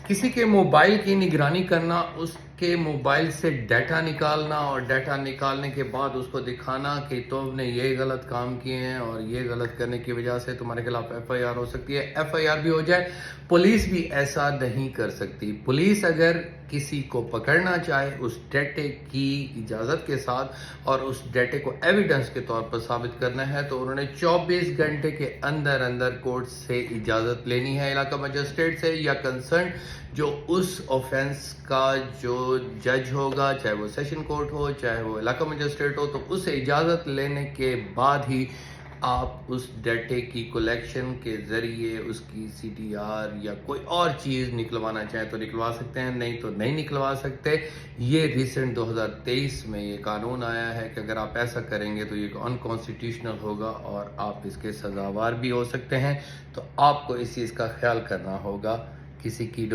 किसी के मोबाइल की निगरानी करना, उसके मोबाइल से डाटा निकालना और डाटा निकालने के बाद उसको दिखाना कि तुमने ये गलत काम किए हैं और ये गलत करने की वजह से तुम्हारे खिलाफ एफआईआर हो सकती है। एफआईआर भी हो जाए, पुलिस भी ऐसा नहीं कर सकती। पुलिस अगर किसी को पकड़ना चाहे उस डाटे की इजाज़त के साथ और उस डाटे को एविडेंस के तौर पर साबित करना है, तो उन्होंने 24 घंटे के अंदर अंदर कोर्ट से इजाज़त लेनी है, इलाका मजिस्ट्रेट से या कंसर्न जो उस ऑफेंस का जो जज होगा, चाहे वो सेशन कोर्ट हो चाहे वो इलाका मजिस्ट्रेट हो, तो उससे इजाज़त लेने के बाद ही आप उस डाटे की कलेक्शन के ज़रिए उसकी सीटीआर या कोई और चीज़ निकलवाना चाहें तो निकलवा सकते हैं, नहीं तो नहीं निकलवा सकते। ये रिसेंट 2023 में ये कानून आया है कि अगर आप ऐसा करेंगे तो ये अनकॉन्स्टिट्यूशनल होगा और आप इसके सज़ावार भी हो सकते हैं। तो आपको इस चीज़ का ख्याल करना होगा। किसी की